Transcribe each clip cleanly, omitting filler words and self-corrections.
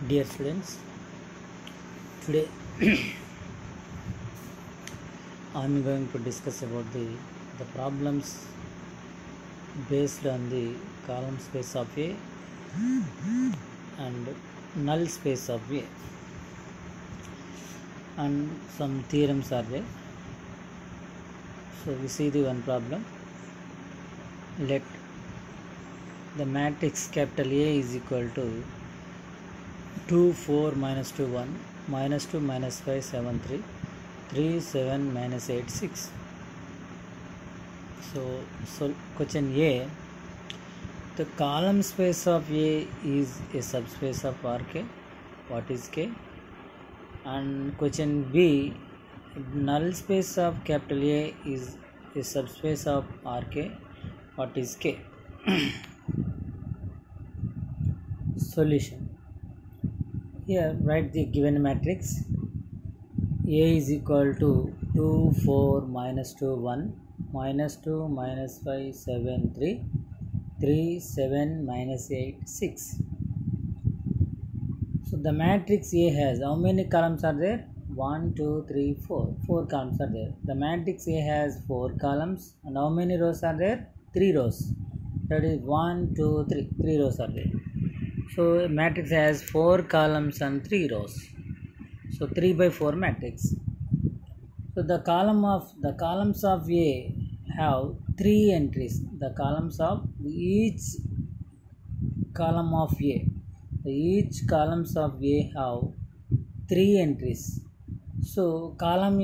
Dear students, today I am going to discuss about the problems based on the column space of A and null space of A, and some theorems are there. So we see the one problem. Let the matrix capital A is equal to 2 4 minus 2 1 minus 2 minus 5 7 3 3 7 minus 8 6. So question A, the column space of A is a subspace of Rk. What is K? And question B, null space of capital A is a subspace of Rk. What is K? Solution. Here write the given matrix. A is equal to 2 4 minus 2 1 minus 2 minus 5 7 3 3 7 minus 8 6. So the matrix A has how many columns are there? 1 2 3 4. 4 columns are there. The matrix A has 4 columns, and how many rows are there? 3 rows. That is 1 2 3. 3 rows are there. So matrix has 4 columns and 3 rows. So 3 by 4 matrix. So the columns of A have 3 entries. The columns of each column of A. Each columns of A have 3 entries. So column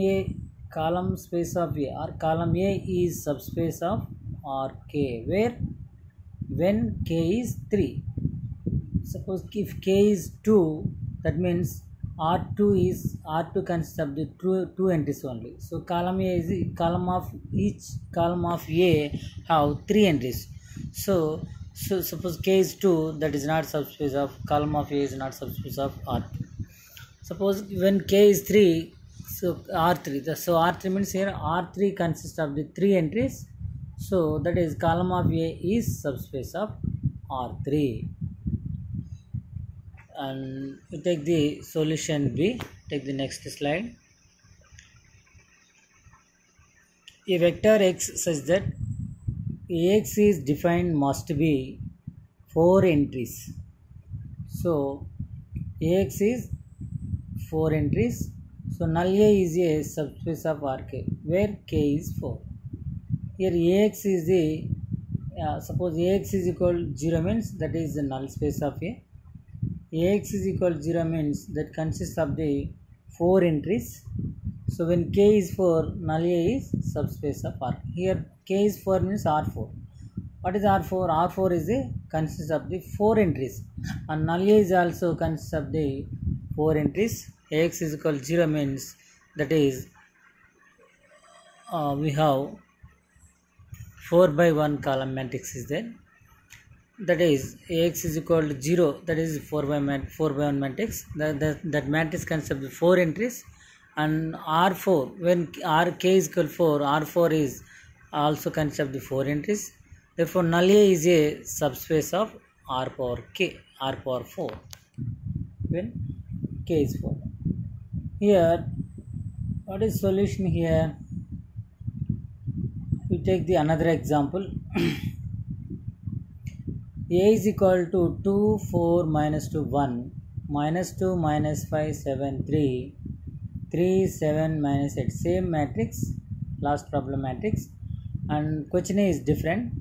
space of A, or column A is subspace of Rk, where when K is 3. Suppose if K is 2, that means R2 consists of the two entries only. So each column of A have 3 entries. So suppose K is 2, that is not subspace of column of A is not subspace of R2. Suppose when K is 3, so R3. So R3 means here R3 consists of the 3 entries. So that is column of A is subspace of R3. And we take the solution B. Take the next slide. A vector x such that Ax is defined must be 4 entries. So Ax is 4 entries. So null A is a subspace of Rk, where K is 4. Here Ax is the suppose Ax is equal to 0 means that is the null space of A. Ax is equal to 0 means that consists of the 4 entries. So when K is 4, null A is subspace of R. Here K is 4 means R4. What is R4? R4 is consists of the 4 entries, and null A is also consists of the 4 entries. Ax is equal to 0 means that is we have 4 by 1 column matrix is there. That is Ax is equal to 0, that is 4 by 1 matrix. That matrix consists of 4 entries, and R4, when Rk is equal to 4, R4 is also consists of the 4 entries. Therefore null A is a subspace of R power K, R power 4, when K is 4. Here what is solution here? We take the another example. A is equal to 2 4 minus 2 1 minus 2 minus 5 7 3 3 7 minus 8. Same matrix, last problem matrix, and question is different.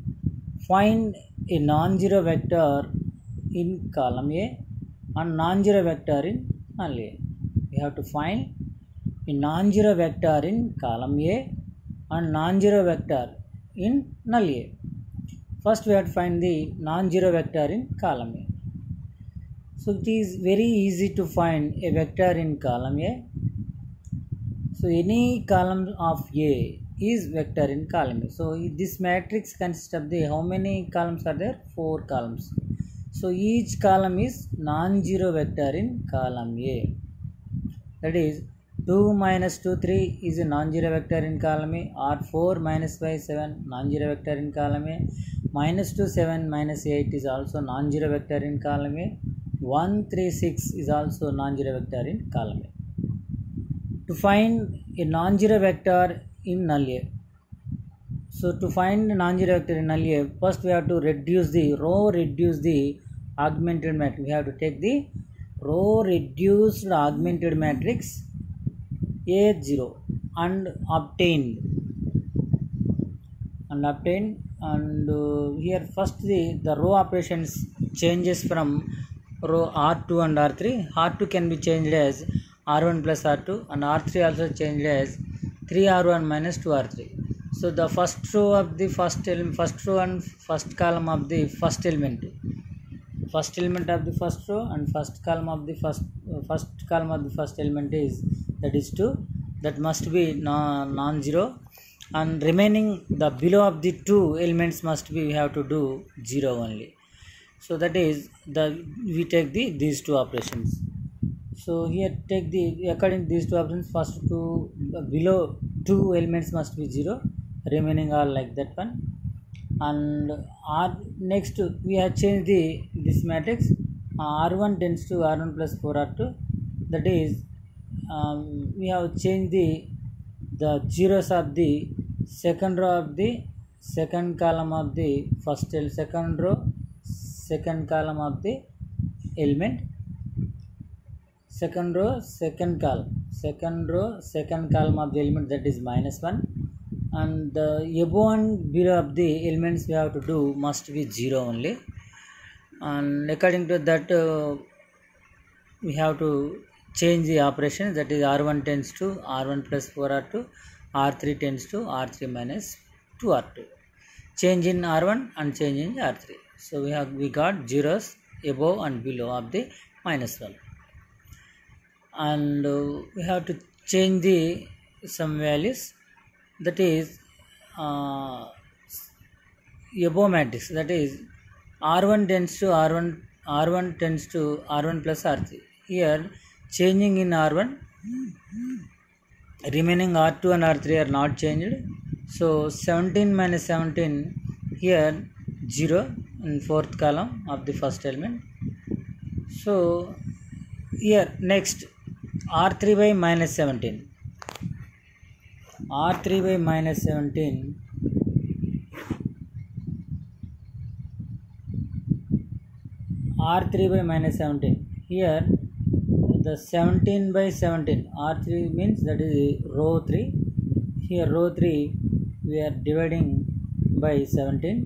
Find a non-zero vector in column A and non-zero vector in null A. We have to find a non-zero vector in column A and non-zero vector in null A. First we have to find the non-zero vector in column A. So it is very easy to find a vector in column A. So any column of A is vector in column A. So this matrix consists of the how many columns are there? 4 columns. So each column is non-zero vector in column A. That is 2 minus 2 3 is a non-zero vector in column A. R4 minus 5 7 non-zero vector in column A. Minus 2 7 minus 8 is also non-zero vector in column A. 1, 3, 6 is also non-zero vector in column A. To find a non-zero vector in null A. So to find non-zero vector in null A, first we have to reduce the augmented matrix. We have to take the row reduced augmented matrix A0 and obtained and here first the row operations changes from row R2 and R3. R2 can be changed as R1 plus R2 and R3 also changed as 3R1 minus 2R3. So the first row of the first row and first column of the first element of the first row and first column of the first element is 2. That must be non-zero, and remaining the below of the two elements must be, we have to do 0 only. So that is we take these two operations. So here take according to these two operations, first two below two elements must be 0, remaining are like that one. And next we have changed this matrix. R1 tends to R1 plus 4R2. That is we have changed the zeros of the second row of the second column of the second row second column of the element, second row second column of the element, that is -1, and the above and below of the elements we have to do must be 0 only, and according to that we have to change the operation, that is R1 tends to R1 plus 4R2, R3 tends to R3 minus 2R2, change in R1 and change in R3. So we got zeros above and below of the -1, and we have to change some values, that is above matrix, that is R1 tends to R1 tends to R1 plus R3. Here changing in R1, remaining R2 and R3 are not changed. So 17 minus 17, here 0 in fourth column of the first element. So here next R3 by minus 17. R3 by minus 17. R3 by minus 17. Here the 17 by 17. R3 means that is row 3. Here row 3 we are dividing by 17.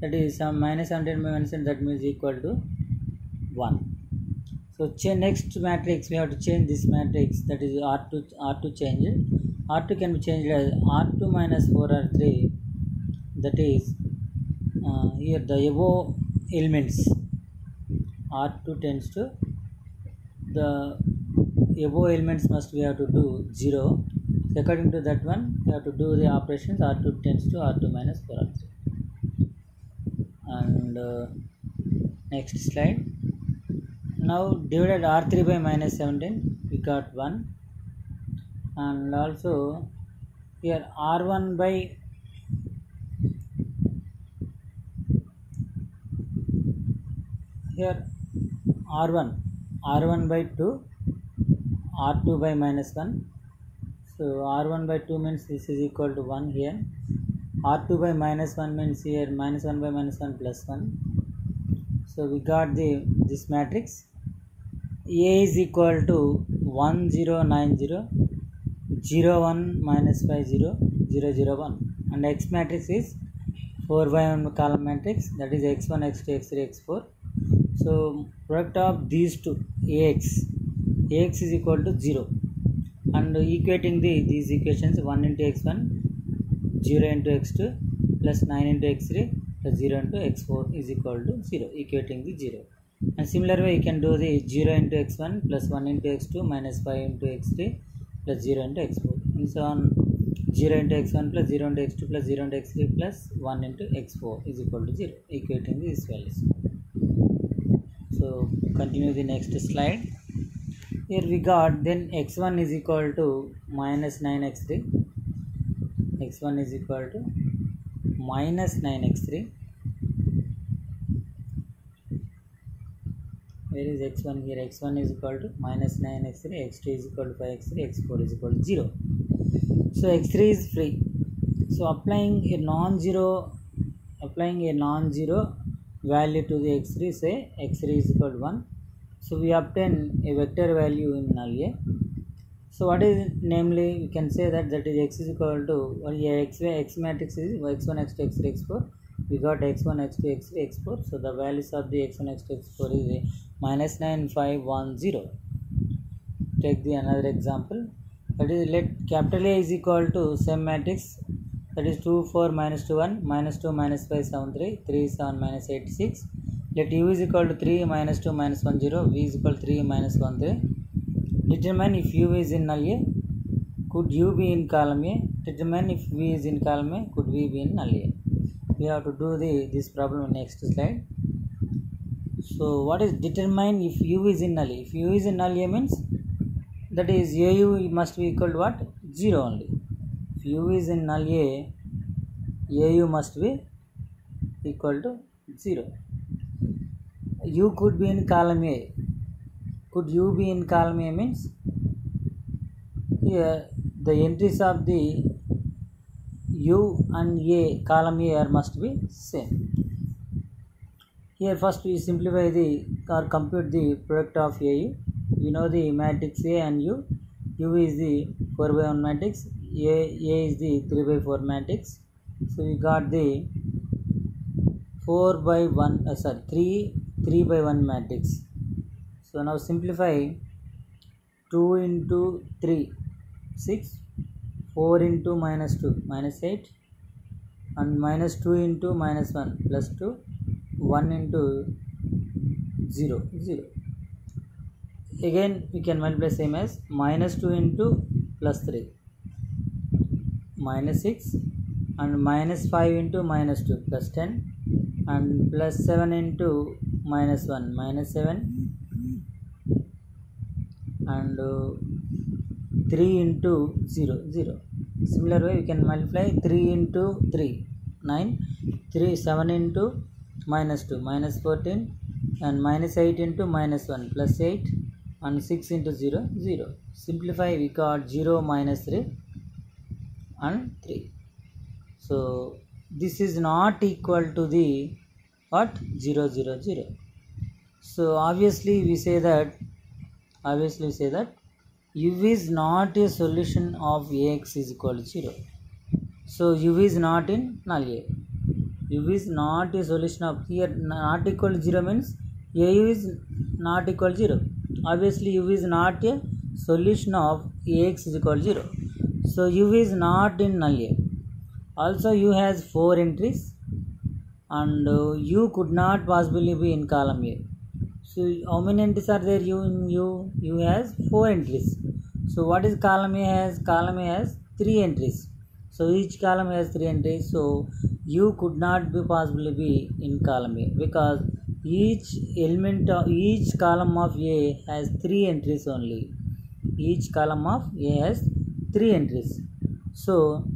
That is minus 17 by minus 17. That means equal to 1. So next matrix we have to change this matrix, that is R2 change. R2 can be changed as R2 minus 4R3, that is here the above elements R2 tends to the above elements must we have to do 0. So according to that one we have to do the operations, R2 tends to R2 minus 4R3. And next slide. Now divided R3 by minus 17, we got 1, and also here R1 by R1 by 2, R2 by minus 1. So R1 by 2 means this is equal to 1 here. R2 by minus 1 means here minus 1 by minus 1 plus 1. So we got this matrix. A is equal to 1 0 9 0 0 1 minus 5 0 0 0 1, and X matrix is 4 by 1 column matrix, that is x1 x2 x3 x4. So product of these two ax is equal to 0, and equating these equations, 1 into x1 0 into x2 plus 9 into x3 plus 0 into x4 is equal to 0, equating the 0. And similar way you can do the 0 into x1 plus 1 into x2 minus 5 into x3 plus 0 into x4, and so on. 0 into x1 plus 0 into x2 plus 0 into x3 plus 1 into x4 is equal to 0, equating these values. So continue the next slide. Here we got then x1 is equal to minus 9x3, x1 is equal to minus 9x3, where is x1 here? X1 is equal to minus 9x3, x2 is equal to 5x3, x4 is equal to 0. So x3 is free. So applying a non-zero value to the x3, say x3 is equal to 1. So we obtain a vector value in null A. So what is, namely we can say that is x is equal to x matrix is x1, x2, x3, x4. We got x1, x2, x3, x4. So the values of the x1, x2, x4 is minus 9, 5, 1, 0. Take the another example. That is, let capital A is equal to same matrix. That is 2, 4, minus 2, 1, minus 2, minus 5, 7, 3, 3, 7, minus 8, 6. Let u is equal to 3, minus 2, minus 1, 0, v is equal to 3, minus 1, 3. Determine if u is in null A, could u be in column A? Determine if v is in column A, could v be in null A? We have to do this problem in next slide. So what is determine if u is in null A? If u is in null A means that is au must be equal to what? 0 only. If u is in null A, au must be equal to 0. U could be in column A. Could u be in column A means here the entries of the u and A column A must be same. Here first we simplify or compute the product of AU. We know the matrix A and U. U is the 4 by 1 matrix. A is the 3 by 4 matrix. So we got the 3 by 1 matrix. So now simplify 2 into 3, 6, 4 into minus 2, minus 8, and minus 2 into minus 1, plus 2, 1 into 0, 0. Again we can multiply same as minus 2 into plus 3, minus 6, and minus 5 into minus 2, plus 10, and plus 7 into minus 1, minus 7, and 3 into 0, 0. Similar way we can multiply 3 into 3, 9, 7 into minus 2, minus 14, and minus 8 into minus 1, plus 8, and 6 into 0, 0. Simplify, we got 0, minus 3, and 3. So this is not equal to the what? 0, 0, 0. So obviously we say that u is not a solution of Ax is equal to 0. So u is not in null A. U is not a solution of, here not equal to 0 means AU is not equal to 0. Obviously u is not a solution of Ax is equal to 0. So u is not in null A. Also u has 4 entries and u could not possibly be in column A. So how many entries are there in U? U has 4 entries. So what is column A has? Column A has 3 entries. So each column has 3 entries. So U could not be possibly be in column A because each element of each column of A has 3 entries only. Each column of A has 3 entries. So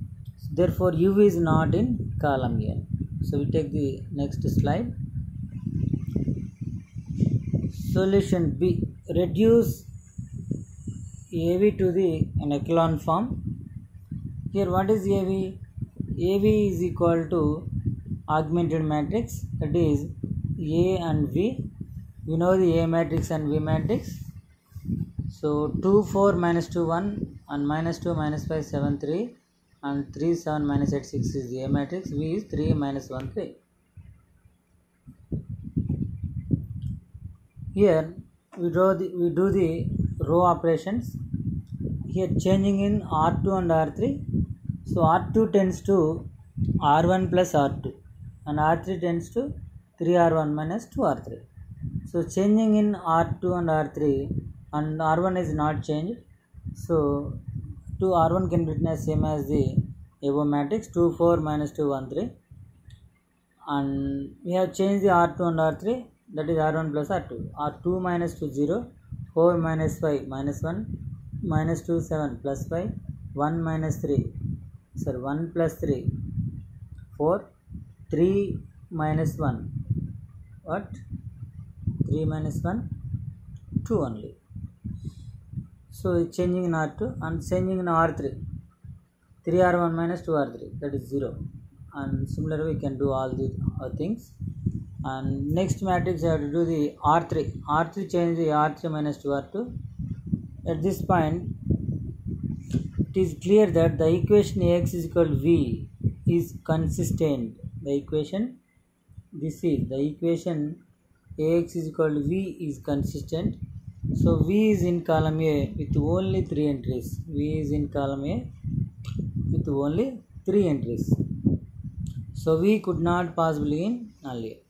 therefore U is not in column A. So we take the next slide. Solution B. Reduce AV to an echelon form. Here what is AV? AV is equal to augmented matrix, that is A and V. We know the A matrix and V matrix. So 2, 4, minus 2, 1, and minus 2, minus 5, 7, 3, and 3, 7, minus 8, 6 is the A matrix. V is 3, minus 1, 3. Here we do the row operations. Here changing in R2 and R3. So R2 tends to R1 plus R2 and R3 tends to 3R1 minus 2R3. So changing in R2 and R3, and R1 is not changed. So R1 can be written as same as the above matrix 2, 4, minus 2, 1, 3. And we have changed the R2 and R3, that is R1 plus R2. R2 minus 2, 0, 4 minus 5, minus 1, minus 2, 7, plus 5, 1 minus 3, 1 plus 3, 4, 3 minus 1, what? 3 minus 1, 2 only. So it's changing in R2 and changing in R3. 3R1 minus 2R3, that is 0. And similarly we can do all the things. And next matrix I have to do the R3. R3 change the R3 minus 2R2. At this point, it is clear that the equation Ax is equal to V is consistent. The equation, this is the equation Ax is equal to V is consistent. So V is in column A with only 3 entries. V is in column A with only 3 entries. So V could not possibly in null A.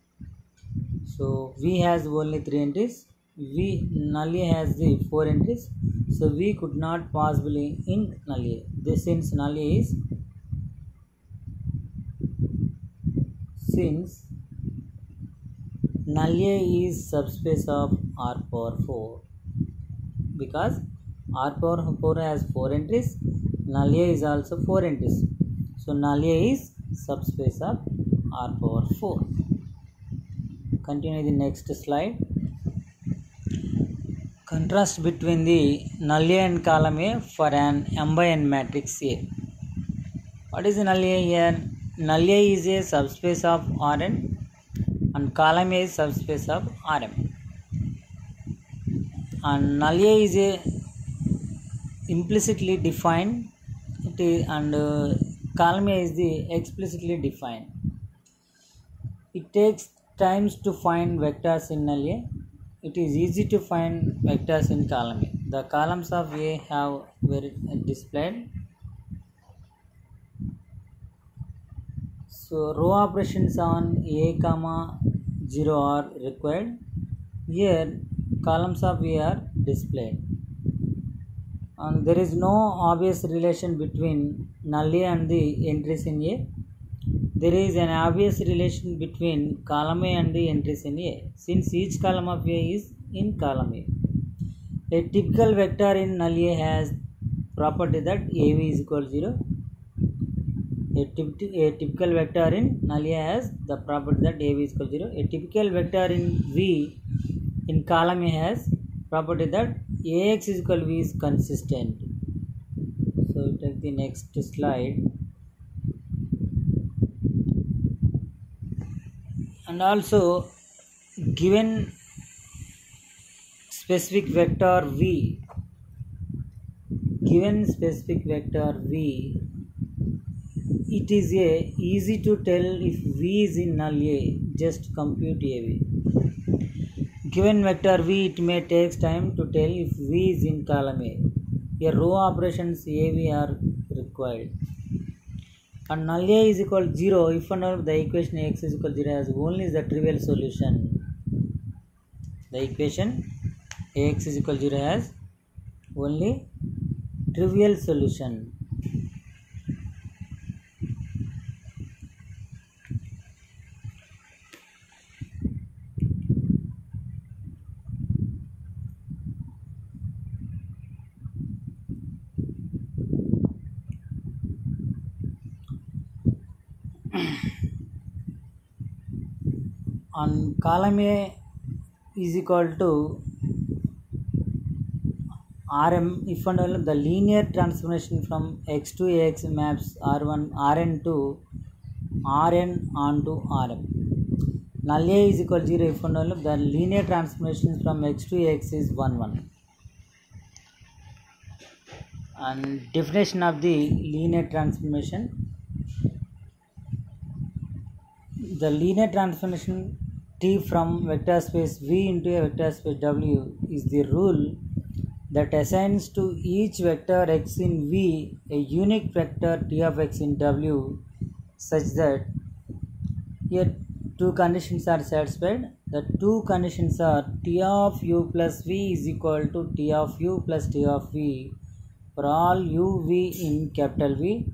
So V has only 3 entries. Null A has the 4 entries. So V could not possibly in null A. This since null A is subspace of R power 4, because R power 4 has 4 entries, null A is also 4 entries. So null A is subspace of R power 4. Continue the next slide. Contrast between the null A and column A for an m by n matrix A. What is null A here? Null A is a subspace of Rn and column A is subspace of Rm. And null A is a implicitly defined, and column A is the explicitly defined. It takes times to find vectors in null A. It is easy to find vectors in column A. The columns of A have very displayed. So row operations on A comma 0 are required. Here columns of A are displayed. And there is no obvious relation between null A and the entries in A. There is an obvious relation between column A and the entries in A, since each column of A is in column A. A typical vector in null A has property that AV is equal to 0. A typical vector in null A has the property that AV is equal to 0. A typical vector in V in column A has property that Ax is equal to V is consistent. So take the next slide. And also, given specific vector V, it is easy to tell if V is in null A. Just compute AV. Given vector V, it may take time to tell if V is in column A. Here row operations AV are required. And null A is equal to 0 if and only the equation X is equal to 0 has only the trivial solution. The equation Ax is equal to 0 has only trivial solution. On column A is equal to Rm if and only the linear transformation from X to Ax maps Rn to Rn onto Rm. Null A is equal to 0 if and only the linear transformation from X to X is 1 1. And definition of the linear transformation. The linear transformation T from vector space V into a vector space W is the rule that assigns to each vector X in V a unique vector T of X in W such that here two conditions are satisfied. The two conditions are T of U plus V is equal to T of U plus T of V for all U V in capital V,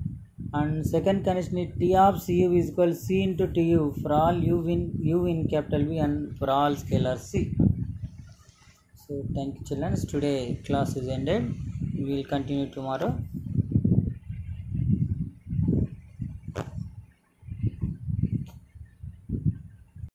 and second condition is T of Cu is equal to C into Tu for all U in capital V and for all scalar C. So thank you children. Today class is ended. We will continue tomorrow.